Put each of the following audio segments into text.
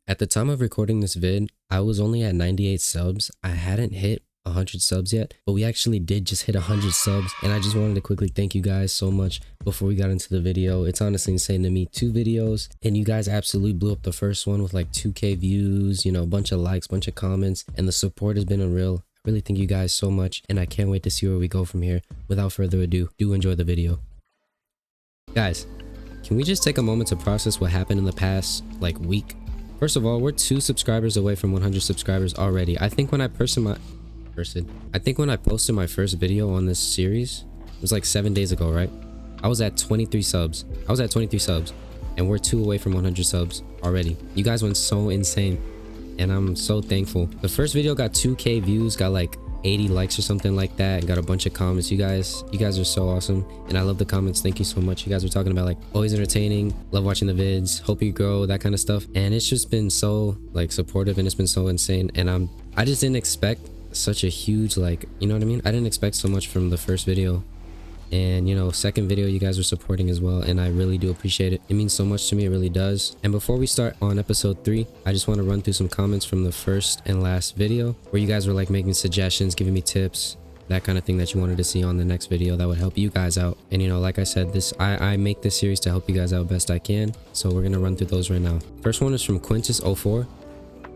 At the time of recording this vid, I was only at 98 subs. I hadn't hit 100 subs yet, but we actually did just hit 100 subs, and I just wanted to quickly thank you guys so much before we got into the video. It's honestly insane to me. 2 videos, and you guys absolutely blew up the first one with like 2K views, you know, a bunch of likes, bunch of comments, and the support has been unreal. I really thank you guys so much, and I can't wait to see where we go from here. Without further ado, do enjoy the video. Guys, can we just take a moment to process what happened in the past like week? First of all, we're 2 subscribers away from 100 subscribers already. I think when I posted my first video on this series, it was like 7 days ago, right? I was at 23 subs. And we're 2 away from 100 subs already. You guys went so insane, and I'm so thankful. The first video got 2K views, got like 80 likes or something like that, and got a bunch of comments. You guys are so awesome, and I love the comments. Thank you so much. You guys were talking about like always entertaining, love watching the vids, hope you grow, that kind of stuff, and it's just been so like supportive, and it's been so insane. And I just didn't expect such a huge, like, you know what I mean, I didn't expect so much from the first video. And you know, second video you guys are supporting as well, and I really do appreciate it. It means so much to me, it really does. And before we start on episode 3, I just want to run through some comments from the first and last video where you guys were like making suggestions, giving me tips, that kind of thing that you wanted to see on the next video that would help you guys out. And you know, like I said, I make this series to help you guys out best I can, so we're gonna run through those right now. First one is from Quintus04.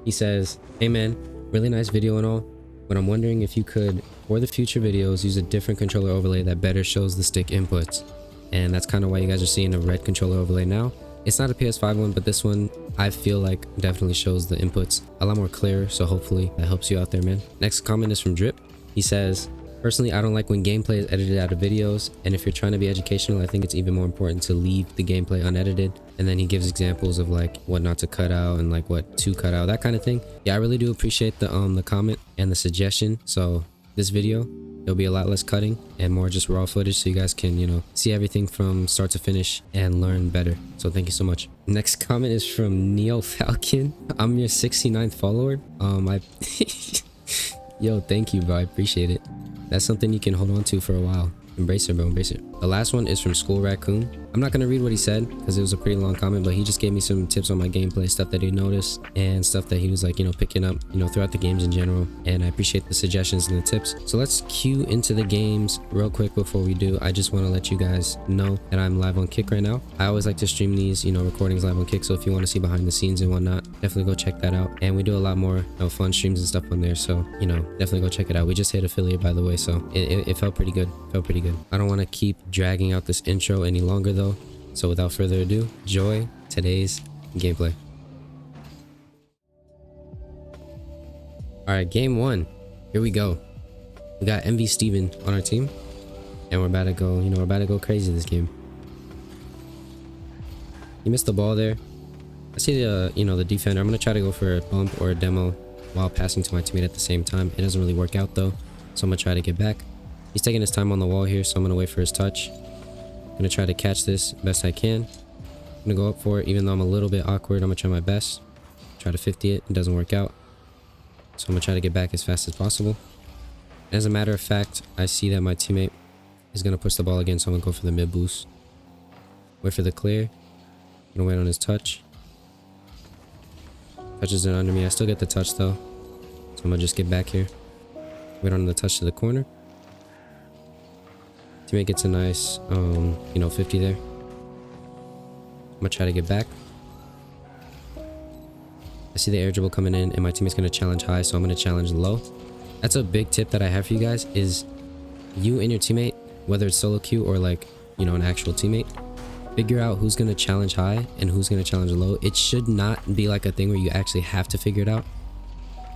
He says, "Hey man, really nice video and all, but I'm wondering if you could, for the future videos, use a different controller overlay that better shows the stick inputs." And that's kind of why you guys are seeing a red controller overlay now. It's not a PS5 one, but this one I feel like definitely shows the inputs a lot more clear, so hopefully that helps you out there, man. Next comment is from Drip. He says, "Personally, I don't like when gameplay is edited out of videos, and if you're trying to be educational, I think it's even more important to leave the gameplay unedited." And then he gives examples of like what not to cut out and like what to cut out, that kind of thing. Yeah, I really do appreciate the comment and the suggestion. So this video, there'll be a lot less cutting and more just raw footage, so you guys can, you know, see everything from start to finish and learn better. So thank you so much. Next comment is from Neo Falcon. "I'm your 69th follower." Yo, thank you, bro. I appreciate it. That's something you can hold on to for a while. Embrace it, bro. Embrace it. The last one is from School Raccoon. I'm not going to read what he said because it was a pretty long comment, but he just gave me some tips on my gameplay, stuff that he noticed and stuff that he was like, you know, picking up, you know, throughout the games in general. And I appreciate the suggestions and the tips. So let's cue into the games real quick. Before we do, I just want to let you guys know that I'm live on Kick right now. I always like to stream these, you know, recordings live on Kick. So if you want to see behind the scenes and whatnot, definitely go check that out. And we do a lot more, you know, fun streams and stuff on there. So, you know, definitely go check it out. We just hit affiliate, by the way. So it felt pretty good. I don't want to keep dragging out this intro any longer though. So without further ado, enjoy today's gameplay. Alright, game 1. Here we go. We got MV Steven on our team. And we're about to go, you know, we're about to go crazy this game. He missed the ball there. I see the, you know, the defender. I'm going to try to go for a bump or a demo while passing to my teammate at the same time. It doesn't really work out though. So I'm going to try to get back. He's taking his time on the wall here, so I'm going to wait for his touch. I'm going to try to catch this best I can. I'm going to go up for it, even though I'm a little bit awkward. I'm going to try my best. Try to 50 it. It doesn't work out. So I'm going to try to get back as fast as possible. As a matter of fact, I see that my teammate is going to push the ball again, so I'm going to go for the mid boost. Wait for the clear. I'm going to wait on his touch. Touches it under me. I still get the touch though. So I'm going to just get back here. Wait on the touch to the corner. Teammate gets a nice, you know, 50 there. I'm gonna try to get back. I see the air dribble coming in, and my teammate's gonna challenge high, so I'm gonna challenge low. That's a big tip that I have for you guys, is you and your teammate, whether it's solo queue or like, you know, an actual teammate, figure out who's gonna challenge high and who's gonna challenge low. It should not be like a thing where you actually have to figure it out.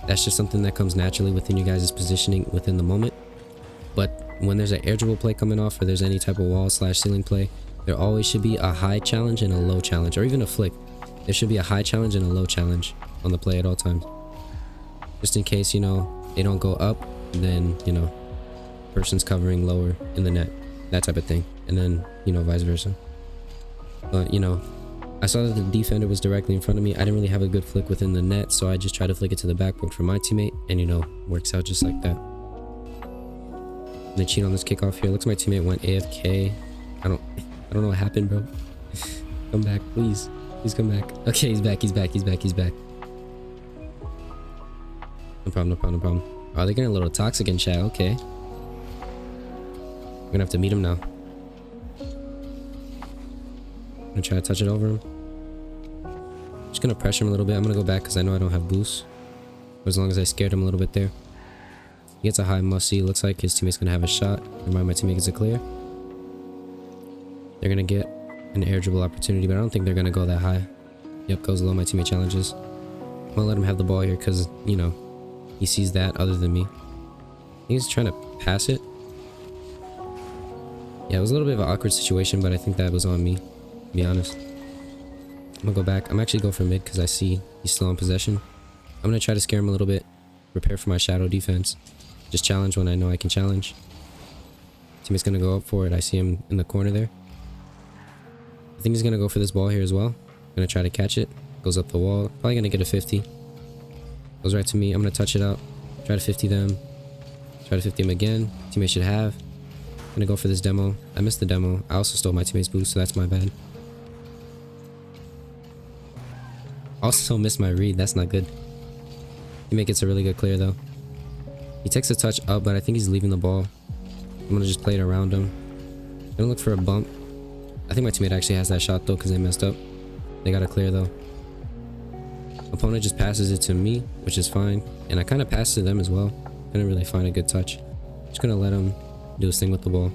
That's just something that comes naturally within you guys' positioning within the moment. But when there's an air dribble play coming off, or there's any type of wall / ceiling play, there always should be a high challenge and a low challenge, or even a flick. There should be a high challenge and a low challenge on the play at all times. Just in case, you know, they don't go up, then, you know, person's covering lower in the net, that type of thing. And then, you know, vice versa. But, you know, I saw that the defender was directly in front of me. I didn't really have a good flick within the net, so I just tried to flick it to the backboard for my teammate, and, you know, works out just like that. They cheat on this kickoff here. Looks like my teammate went AFK. I don't know what happened, bro. Come back, please. Please come back. Okay, he's back. No problem, no problem, no problem. Oh, they're getting a little toxic in chat. Okay. We're gonna have to meet him now. I'm gonna try to touch it over him. Just gonna pressure him a little bit. I'm gonna go back because I know I don't have boost. But as long as I scared him a little bit there. He gets a high must-see. Looks like his teammate's gonna have a shot. Remind my teammate gets a clear. They're gonna get an air dribble opportunity, but I don't think they're gonna go that high. Yep, goes low. My teammate challenges. I'm gonna let him have the ball here because, you know, he sees that other than me. He's trying to pass it. Yeah, it was a little bit of an awkward situation, but I think that was on me, to be honest. I'm gonna go back. I'm actually going for mid because I see he's still in possession. I'm gonna try to scare him a little bit. Prepare for my shadow defense. Just challenge when I know I can challenge. Teammate's gonna go up for it. I see him in the corner there. I think he's gonna go for this ball here as well. Gonna try to catch it. Goes up the wall. Probably gonna get a 50. Goes right to me. I'm gonna touch it out. Try to 50 them. Try to 50 him again. Teammate should have. Gonna go for this demo. I missed the demo. I also stole my teammate's boost, so that's my bad. Also missed my read. That's not good. Teammate gets a really good clear though. He takes a touch up, but I think he's leaving the ball. I'm gonna just play it around him. Gonna look for a bump. I think my teammate actually has that shot though because they messed up. They got a clear though. Opponent just passes it to me, which is fine. And I kind of passed to them as well. Couldn't really find a good touch. Just gonna let him do his thing with the ball.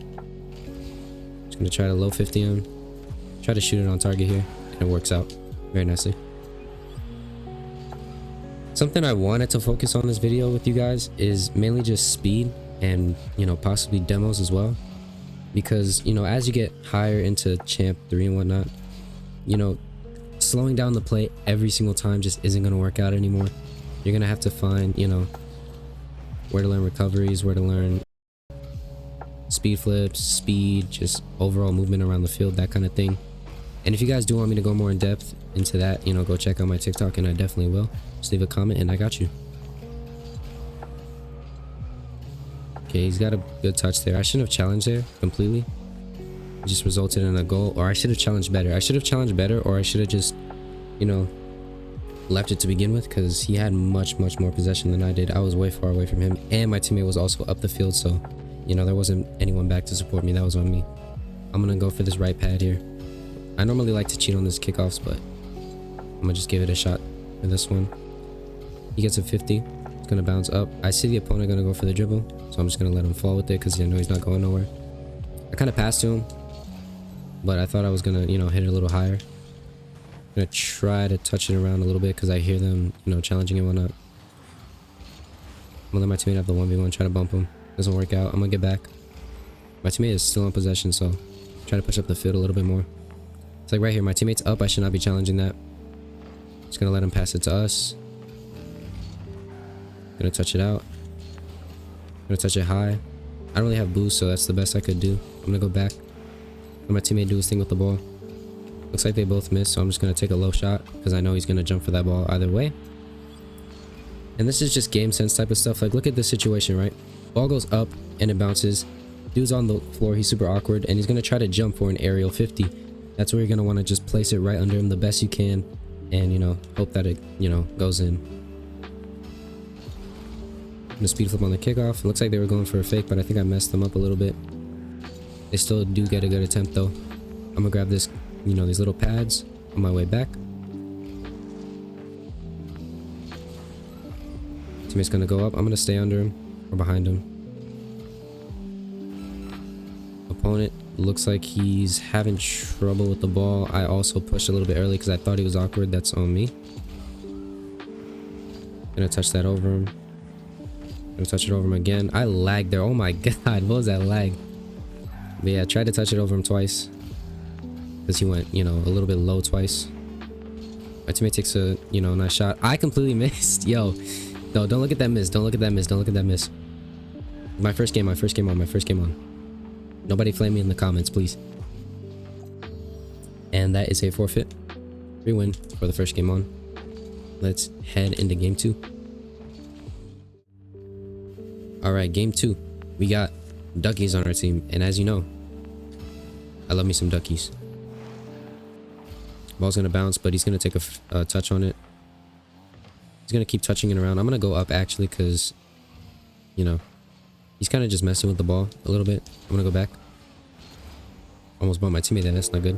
Just gonna try to low 50 him. Try to shoot it on target here. And it works out very nicely. Something I wanted to focus on this video with you guys is mainly just speed and, you know, possibly demos as well. Because, you know, as you get higher into champ 3 and whatnot, you know, slowing down the play every single time just isn't going to work out anymore. You're going to have to find, you know, where to learn recoveries, where to learn speed flips, speed, just overall movement around the field, that kind of thing. And if you guys do want me to go more in depth into that, you know, go check out my TikTok and I definitely will. Just leave a comment and I got you. Okay, he's got a good touch there. I shouldn't have challenged there completely. It just resulted in a goal. Or I should have challenged better. I should have challenged better, or I should have just, you know, left it to begin with, because he had much more possession than I did. I was way far away from him, and my teammate was also up the field, so, you know, there wasn't anyone back to support me. That was on me. I'm gonna go for this right pad here. I normally like to cheat on this kickoffs, but I'm gonna just give it a shot for this one. He gets a 50. It's gonna bounce up. I see the opponent gonna go for the dribble, so I'm just gonna let him fall with it because I know he's not going nowhere. I kind of passed to him, but I thought I was gonna, you know, hit it a little higher. I'm gonna try to touch it around a little bit because I hear them, you know, challenging and whatnot. I'm gonna let my teammate have the 1v1, try to bump him. Doesn't work out. I'm gonna get back. My teammate is still in possession, so try to push up the field a little bit more. It's like right here, my teammate's up. I should not be challenging that. Just gonna let him pass it to us. Gonna touch it out. Gonna touch it high. I don't really have boost, so that's the best I could do. I'm gonna go back. Let my teammate do his thing with the ball. Looks like they both missed, so I'm just gonna take a low shot because I know he's gonna jump for that ball either way. And this is just game sense type of stuff. Like, look at this situation, right? Ball goes up and it bounces. Dude's on the floor. He's super awkward, and he's gonna try to jump for an aerial 50. That's where you're gonna want to just place it right under him the best you can, and, you know, hope that it, you know, goes in. The speed flip on the kickoff. It looks like they were going for a fake, but I think I messed them up a little bit. They still do get a good attempt though. I'm gonna grab this, you know, these little pads on my way back. Teammate's gonna go up. I'm gonna stay under him or behind him. Opponent looks like he's having trouble with the ball. I also pushed a little bit early because I thought he was awkward. That's on me. Gonna touch that over him. Gonna touch it over him again. I lagged there. Oh my god, what was that lag? But yeah, I tried to touch it over him twice because he went, you know, a little bit low twice. My teammate takes a, you know, nice shot. I completely missed. Yo, no, don't look at that miss. Don't look at that miss. Don't look at that miss. My first game on. Nobody flame me in the comments, please. And that is a forfeit. 3-win for the first game on. Let's head into game 2. All right, game 2. We got duckies on our team, and as you know, I love me some duckies. Ball's gonna bounce, but he's gonna take a touch on it. He's gonna keep touching it around. I'm gonna go up actually because, you know, he's kind of just messing with the ball a little bit. I'm gonna go back. Almost bumped my teammate there. That's not good.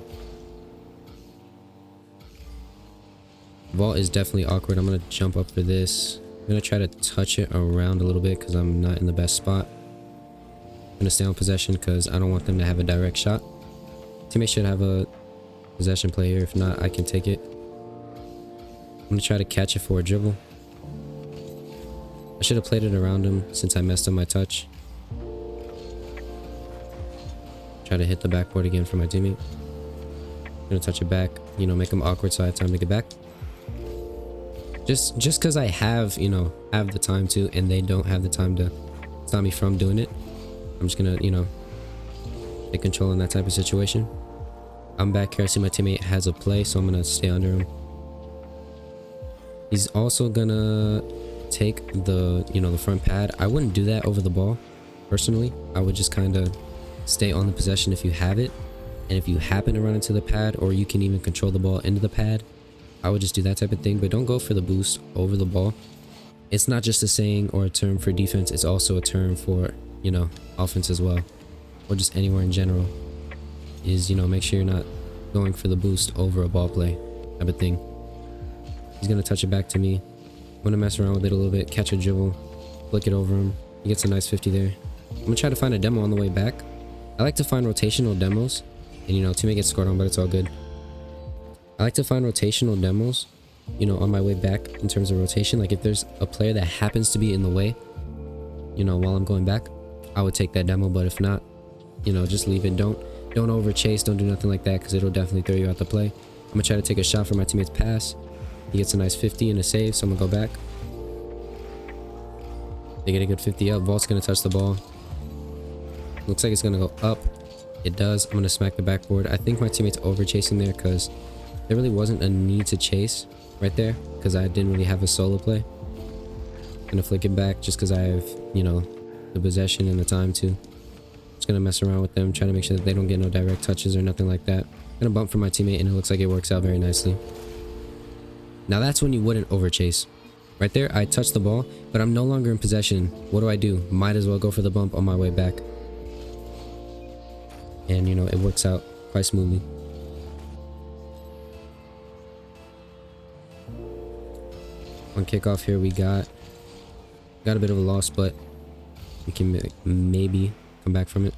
Vault is definitely awkward. I'm gonna jump up for this. I'm gonna try to touch it around a little bit because I'm not in the best spot. I'm gonna stay on possession because I don't want them to have a direct shot. Teammate should have a possession play here. If not, I can take it. I'm gonna try to catch it for a dribble. I should have played it around him since I messed up my touch. Try to hit the backboard again for my teammate. I'm gonna touch it back, you know, make him awkward so I have time to get back. Just because I have, you know, have the time to, and they don't have the time to stop me from doing it. I'm just gonna, you know, take control in that type of situation. I'm back here. I see my teammate has a play, so I'm gonna stay under him. He's also gonna take the, you know, the front pad. I wouldn't do that over the ball, personally. I would just kind of stay on the possession if you have it. And if you happen to run into the pad, or you can even control the ball into the pad, I would just do that type of thing. But don't go for the boost over the ball. It's not just a saying or a term for defense. It's also a term for, you know, offense as well. Or just anywhere in general. Is, you know, make sure you're not going for the boost over a ball play type of thing. He's going to touch it back to me. I'm going to mess around with it a little bit. Catch a dribble. Flick it over him. He gets a nice 50 there. I'm going to try to find a demo on the way back. I like to find rotational demos. And, you know, teammate gets scored on, but it's all good. I like to find rotational demos, you know, on my way back in terms of rotation. Like if there's a player that happens to be in the way, you know, while I'm going back, I would take that demo. But if not, you know, just leave it. Don't over chase. Don't do nothing like that because it'll definitely throw you out the play. I'm going to try to take a shot for my teammate's pass. He gets a nice 50 and a save, so I'm going to go back. They get a good 50 up. Vault's going to touch the ball. Looks like it's going to go up. It does. I'm going to smack the backboard. I think my teammate's over chasing there because there really wasn't a need to chase right there because I didn't really have a solo play. Gonna flick it back just because I have, you know, the possession and the time to. Just gonna mess around with them, try to make sure that they don't get no direct touches or nothing like that. Gonna bump for my teammate and it looks like it works out very nicely. Now that's when you wouldn't over chase. Right there, I touched the ball, but I'm no longer in possession. What do? Might as well go for the bump on my way back. And, you know, it works out quite smoothly. On kickoff here, we got a bit of a loss, but we can maybe come back from it.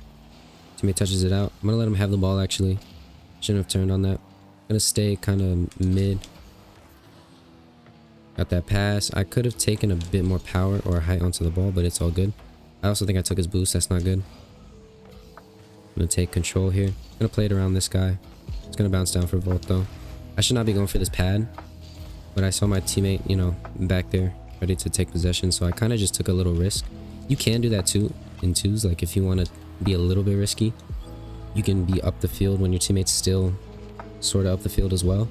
Teammate touches it out. I'm gonna let him have the ball. Actually, shouldn't have turned on that. I'm gonna stay kind of mid. Got that pass. I could have taken a bit more power or height onto the ball, but it's all good. I also think I took his boost. That's not good. I'm gonna take control here. I'm gonna play it around this guy. It's gonna bounce down for Vault though. I should not be going for this pad. But I saw my teammate, you know, back there ready to take possession. So I kind of just took a little risk. You can do that too in twos. Like if you want to be a little bit risky, you can be up the field when your teammate's still sort of up the field as well.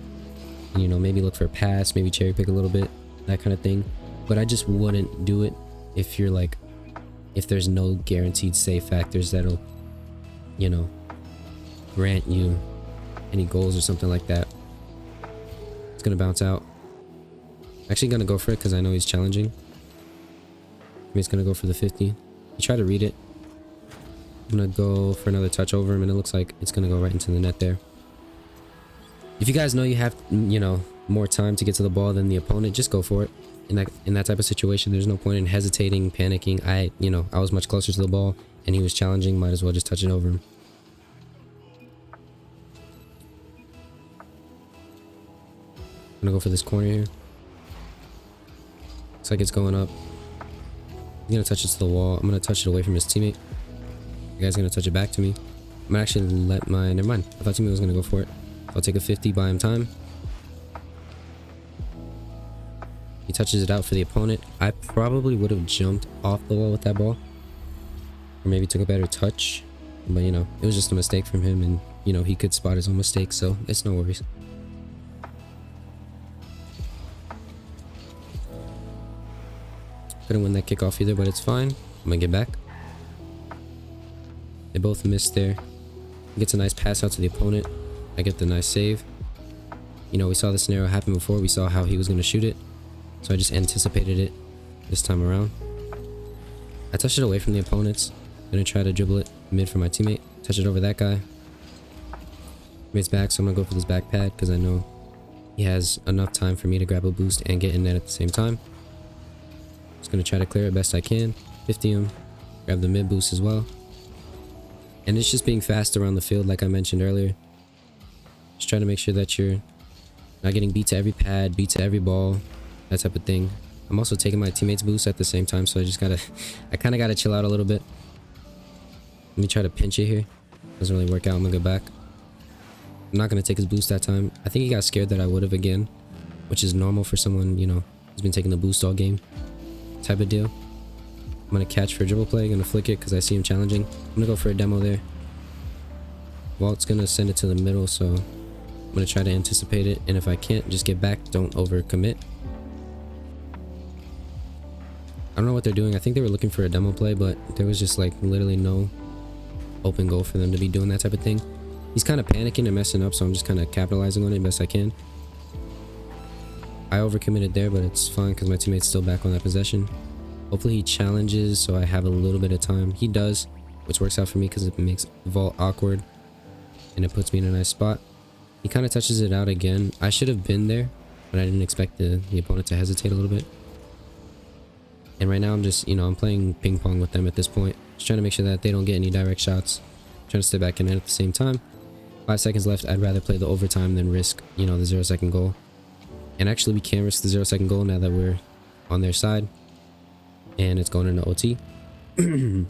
And, you know, maybe look for a pass, maybe cherry pick a little bit, that kind of thing. But I just wouldn't do it if you're like, if there's no guaranteed save factors that'll, you know, grant you any goals or something like that. It's going to bounce out. Actually gonna go for it because I know he's challenging. He's gonna go for the 50. He tried to read it. I'm gonna go for another touch over him and it looks like it's gonna go right into the net there. If you guys know you have, you know, more time to get to the ball than the opponent, just go for it. In that type of situation, there's no point in hesitating, panicking. I was much closer to the ball and he was challenging. Might as well just touch it over him. I'm gonna go for this corner here. Looks like it's going up. He's gonna touch it to the wall. I'm gonna touch it away from his teammate. The guy's gonna touch it back to me. I'm gonna actually let my... Never mind. I thought teammate was gonna go for it. I'll take a 50, buy him time. He touches it out for the opponent. I probably would have jumped off the wall with that ball. Or maybe took a better touch. But, you know, it was just a mistake from him. And, you know, he could spot his own mistake. So, it's no worries. Couldn't win that kickoff either, but it's fine. I'm gonna get back. They both missed there. He gets a nice pass out to the opponent. I get the nice save. You know, we saw the scenario happen before. We saw how he was gonna shoot it. so I just anticipated it this time around. I touched it away from the opponents. Gonna try to dribble it mid for my teammate. Touch it over that guy. Teammate's back, so I'm gonna go for this back pad because I know he has enough time for me to grab a boost and get in net at the same time. Just gonna try to clear it best I can. 50 him. Grab the mid boost as well. And it's just being fast around the field like I mentioned earlier. Just trying to make sure that you're not getting beat to every pad, beat to every ball, that type of thing. I'm also taking my teammate's boost at the same time, so I kind of gotta chill out a little bit. Let me try to pinch it here. Doesn't really work out. I'm gonna go back. I'm not gonna take his boost that time. I think he got scared that I would have again, which is normal for someone, you know, who's been taking the boost all game type of deal. I'm gonna catch for a dribble play, gonna flick it because I see him challenging. I'm gonna go for a demo there. Walt's gonna send it to the middle, so I'm gonna try to anticipate it, and if I can't, just get back. Don't over commit. I don't know what they're doing. I think they were looking for a demo play, but there was just like literally no open goal for them to be doing that type of thing. He's kind of panicking and messing up, so I'm just kind of capitalizing on it best I can. I overcommitted there, but it's fine because my teammate's still back on that possession. Hopefully he challenges so I have a little bit of time. He does, which works out for me because it makes vault awkward and it puts me in a nice spot. He kind of touches it out again. I should have been there, but I didn't expect the opponent to hesitate a little bit. And right now I'm just, you know, I'm playing ping pong with them at this point. Just trying to make sure that they don't get any direct shots. Trying to stay back in it at the same time. 5 seconds left. I'd rather play the overtime than risk, you know, the 0-second goal. And actually we can risk the 0-second goal now that we're on their side. And it's going into OT. Let's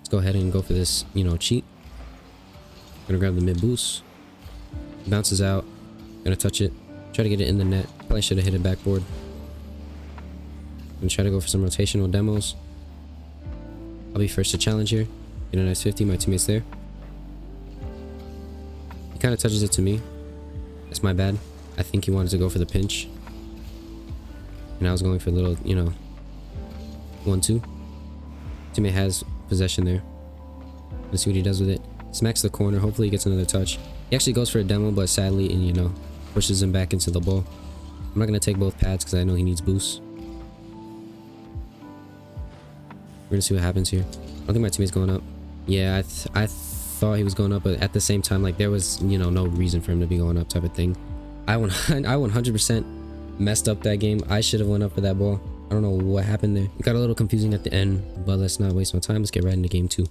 go ahead and go for this, you know, cheat. Gonna grab the mid boost. Bounces out. Gonna touch it. Try to get it in the net. Probably should have hit it backboard. Gonna try to go for some rotational demos. I'll be first to challenge here. Get a nice 50. My teammate's there. He kind of touches it to me. That's my bad. I think he wanted to go for the pinch. And I was going for a little, you know, 1-2. Teammate has possession there. Let's see what he does with it. Smacks the corner. Hopefully he gets another touch. He actually goes for a demo, but sadly, and you know, pushes him back into the ball. I'm not going to take both pads because I know he needs boosts. We're going to see what happens here. I don't think my teammate's going up. Yeah, I thought he was going up, but at the same time, like, there was, you know, no reason for him to be going up type of thing. I 100% messed up that game. I should have went up for that ball. I don't know what happened there. It got a little confusing at the end, but let's not waste my time. Let's get right into game 2.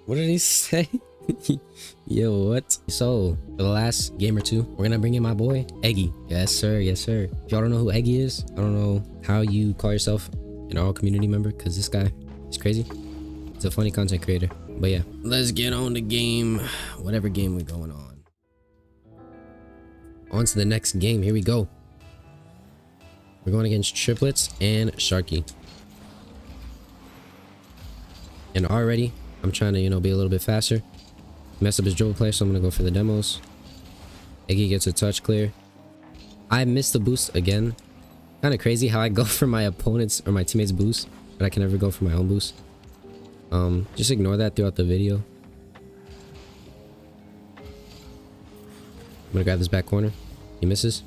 What did he say? Yo, what? So, for the last game or two, we're gonna bring in my boy, Eggy. Yes, sir. Yes, sir. If y'all don't know who Eggy is, I don't know how you call yourself an RL community member, because this guy is crazy. He's a funny content creator. But yeah, let's get on the game. Whatever game we're going on. On to the next game. Here we go. We're going against Triplets and Sharky. And already, I'm trying to, you know, be a little bit faster. Mess up his dribble play, so I'm going to go for the demos. Eggy gets a touch clear. I missed the boost again. Kind of crazy how I go for my opponent's or my teammate's boost, but I can never go for my own boost. Just ignore that throughout the video. I'm going to grab this back corner. He misses.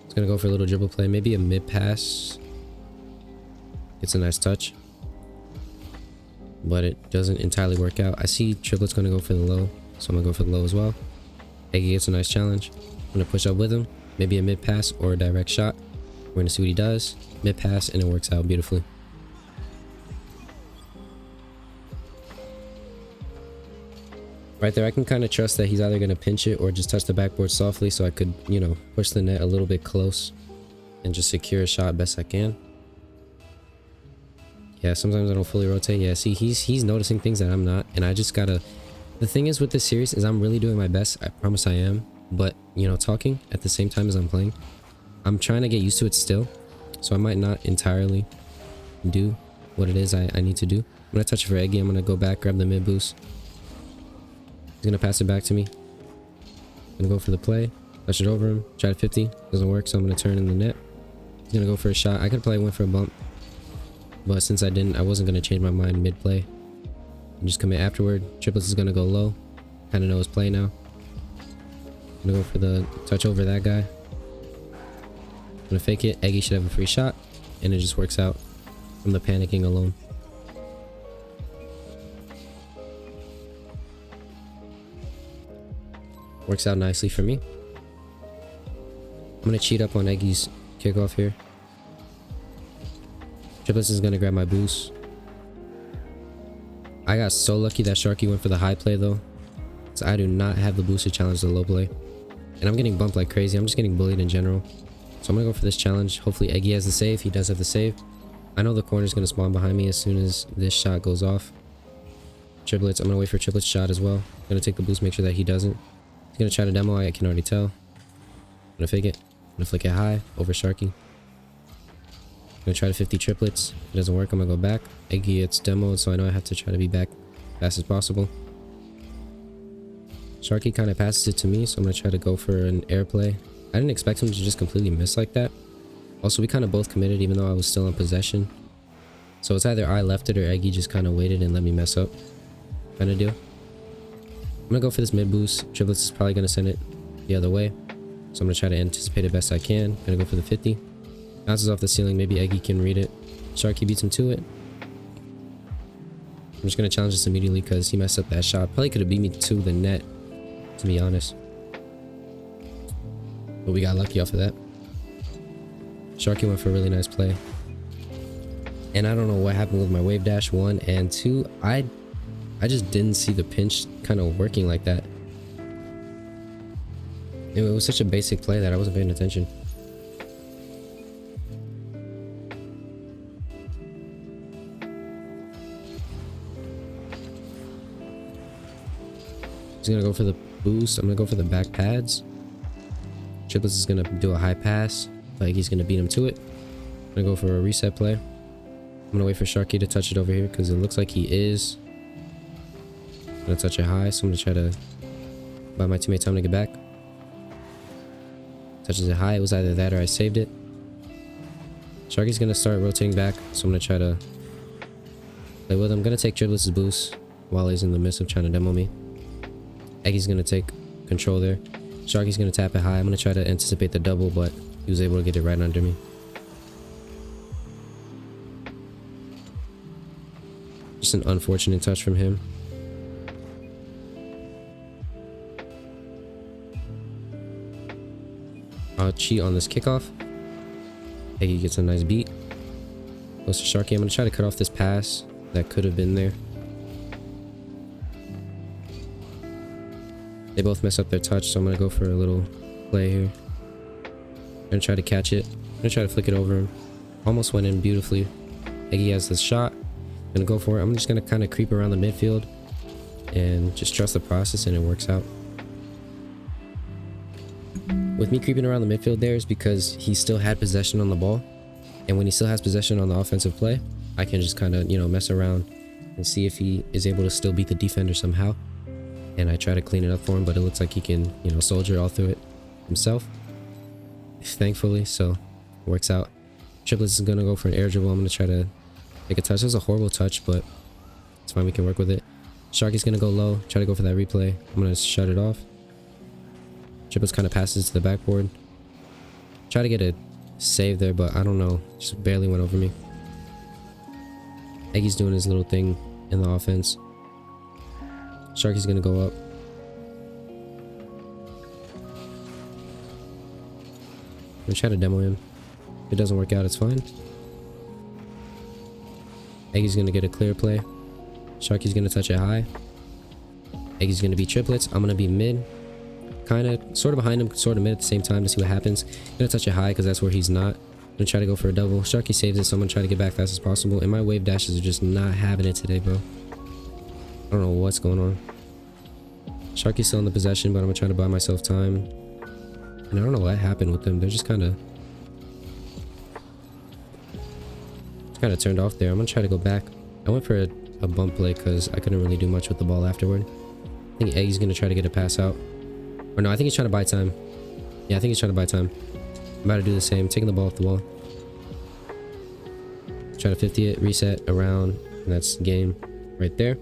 He's going to go for a little dribble play. Maybe a mid pass. Gets a nice touch. But it doesn't entirely work out. I see Triplet's going to go for the low, so I'm going to go for the low as well. Eggy gets a nice challenge. I'm going to push up with him. Maybe a mid pass or a direct shot. We're going to see what he does. Mid pass, and it works out beautifully. Right there, I can kind of trust that he's either going to pinch it or just touch the backboard softly so I could, you know, push the net a little bit close and just secure a shot best I can. Yeah, sometimes I don't fully rotate. Yeah, see, he's noticing things that I'm not, and I just gotta... The thing is with this series is I'm really doing my best. I promise I am. But, you know, talking at the same time as I'm playing, I'm trying to get used to it still. So I might not entirely do what it is I need to do. I'm gonna touch it for Eggy. I'm gonna go back, grab the mid boost. He's gonna pass it back to me. I'm gonna go for the play. Touch it over him. Try to 50. Doesn't work, so I'm gonna turn in the net. He's gonna go for a shot. I could probably went for a bump. but since I wasn't gonna change my mind mid-play and just commit afterward. Triplets is gonna go low. Kind of know his play now. I'm gonna go for the touch over that guy. I'm gonna fake it. Eggy should have a free shot, and it just works out from the panicking alone. Works out nicely for me. I'm gonna cheat up on Eggy's kickoff here. Triplets is gonna grab my boost. I got so lucky that Sharky went for the high play though, so I do not have the boost to challenge the low play. And I'm getting bumped like crazy. I'm just getting bullied in general. So I'm gonna go for this challenge. Hopefully Eggy has the save. He does have the save. I know the corner's gonna spawn behind me as soon as this shot goes off. Triplets, I'm gonna wait for Triplets' shot as well. I'm gonna take the boost, make sure that he doesn't. He's gonna try to demo, I can already tell. I'm gonna fake it. I'm gonna flick it high over Sharky. I'm gonna try to 50 triplets. If it doesn't work, I'm gonna go back. Eggy, it's demoed, so I know I have to try to be back fast as possible. Sharky kind of passes it to me, so I'm gonna try to go for an air play. I didn't expect him to just completely miss like that. Also, we kind of both committed even though I was still in possession. So it's either I left it or Eggy just kind of waited and let me mess up. Kind of deal. I'm gonna go for this mid boost. Triplets is probably gonna send it the other way. So I'm gonna try to anticipate it best I can. Gonna go for the 50. Bounces off the ceiling, maybe Eggy can read it. Sharky beats him to it. I'm just gonna challenge this immediately because he messed up that shot. Probably could have beat me to the net, to be honest. But we got lucky off of that. Sharky went for a really nice play. And I don't know what happened with my wave dash 1 and 2. I just didn't see the pinch kind of working like that. It was such a basic play that I wasn't paying attention. He's gonna go for the boost. I'm gonna go for the back pads. Triplets is gonna do a high pass. Like he's gonna beat him to it. I'm gonna go for a reset play. I'm gonna wait for Sharky to touch it over here because it looks like he is. I'm gonna touch it high, so I'm gonna try to buy my teammate time to get back. Touches it high. It was either that or I saved it. Sharky's gonna start rotating back, so I'm gonna try to play with him. I'm gonna take Triplets' boost while he's in the midst of trying to demo me. Eggy's gonna take control there. Sharky's gonna tap it high. I'm gonna try to anticipate the double, but he was able to get it right under me. Just an unfortunate touch from him. I'll cheat on this kickoff. Eggy gets a nice beat. Goes to Sharky. I'm gonna try to cut off this pass that could have been there. They both mess up their touch, so I'm gonna go for a little play here. I'm gonna try to catch it. I'm gonna try to flick it over him. Almost went in beautifully. Eggy has this shot. I'm gonna go for it. I'm just gonna kind of creep around the midfield and just trust the process, and it works out. With me creeping around the midfield there is because he still had possession on the ball, and when he still has possession on the offensive play, I can just kind of, you know, mess around and see if he is able to still beat the defender somehow. And I try to clean it up for him, but it looks like he can, you know, soldier all through it himself, thankfully, so it works out. Triplets is gonna go for an air dribble. I'm gonna try to take a touch. That was a horrible touch, but it's fine, we can work with it. Sharky's gonna go low, try to go for that replay. I'm gonna shut it off. Triplets kind of passes to the backboard. Try to get a save there, but I don't know, just barely went over me. Eggy's doing his little thing in the offense. Sharky's gonna go up. I'm gonna try to demo him. If it doesn't work out, it's fine. Eggy's gonna get a clear play. Sharky's gonna touch it high. Eggy's gonna be triplets. I'm gonna be mid. Kinda, sort of behind him, sort of mid at the same time to see what happens. I'm gonna touch it high because that's where he's not. I'm gonna try to go for a double. Sharky saves it, so I'm gonna try to get back fast as possible. And my wave dashes are just not having it today, bro. I don't know what's going on. Sharky's still in the possession, but I'm gonna try to buy myself time. And I don't know what happened with them. They're just kind of turned off there. I'm gonna try to go back. I went for a bump play because I couldn't really do much with the ball afterward. I think Eggy's gonna try to get a pass out. Or no, I think he's trying to buy time. Yeah, I think he's trying to buy time. I'm about to do the same, taking the ball off the wall. try to 50 it, reset around, and that's game right there.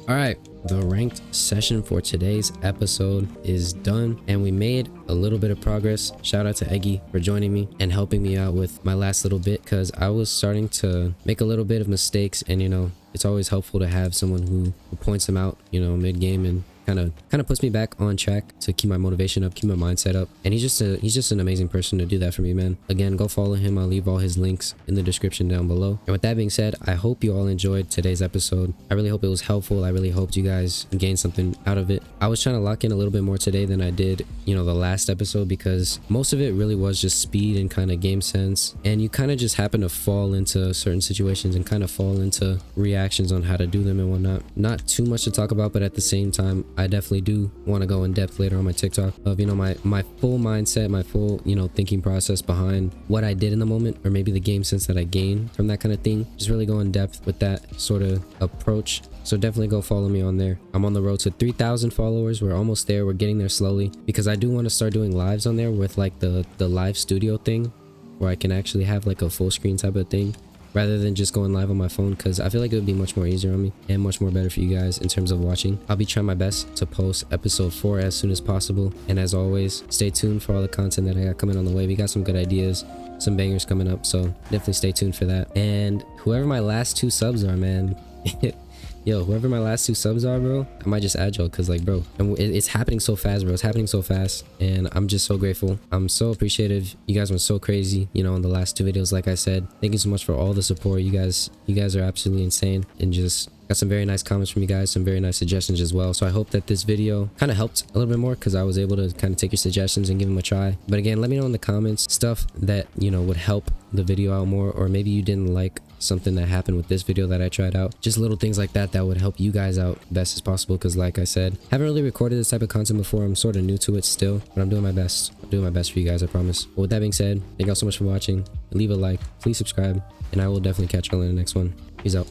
All right, the ranked session for today's episode is done, and we made a little bit of progress. Shout out to Eggie for joining me and helping me out with my last little bit, because I was starting to make a little bit of mistakes, and you know, it's always helpful to have someone who points them out, you know, mid-game, and kind of puts me back on track to keep my motivation up, keep my mindset up. And he's just an amazing person to do that for me, man. Again, go follow him. I'll leave all his links in the description down below. And with that being said, I hope you all enjoyed today's episode. I really hope it was helpful. I really hoped you guys gained something out of it. I was trying to lock in a little bit more today than I did, you know, the last episode, because most of it really was just speed and kind of game sense, and you kind of just happen to fall into certain situations and kind of fall into reactions on how to do them and whatnot. Not too much to talk about, but at the same time, I definitely do want to go in depth later on my TikTok of, you know, my full mindset, my full, you know, thinking process behind what I did in the moment, or maybe the game sense that I gained from that kind of thing. Just really go in depth with that sort of approach. So definitely go follow me on there. I'm on the road to 3,000 followers. We're almost there. We're getting there slowly, because I do want to start doing lives on there with like the live studio thing, where I can actually have like a full screen type of thing, rather than just going live on my phone, because I feel like it would be much more easier on me and much more better for you guys in terms of watching. I'll be trying my best to post episode 4 as soon as possible, and as always, stay tuned for all the content that I got coming on the way. We got some good ideas, some bangers coming up, so definitely stay tuned for that. And whoever my last 2 subs are, man, yo, whoever my last 2 subs are, bro, I might just add y'all, because like, bro, it's happening so fast, bro. It's happening so fast, and I'm just so grateful. I'm so appreciative. You guys went so crazy, you know, in the last 2 videos. Like I said, thank you so much for all the support. You guys are absolutely insane, and just got some very nice comments from you guys, some very nice suggestions as well. So I hope that this video kind of helped a little bit more, because I was able to kind of take your suggestions and give them a try. But again, let me know in the comments stuff that, you know, would help the video out more, or maybe you didn't like something that happened with this video that I tried out. Just little things like that that would help you guys out best as possible, because like I said, haven't really recorded this type of content before. I'm sort of new to it still, but I'm doing my best. I'm doing my best for you guys, I promise. But with that being said, thank y'all so much for watching. Leave a like, please subscribe, and I will definitely catch y'all in the next one. Peace out.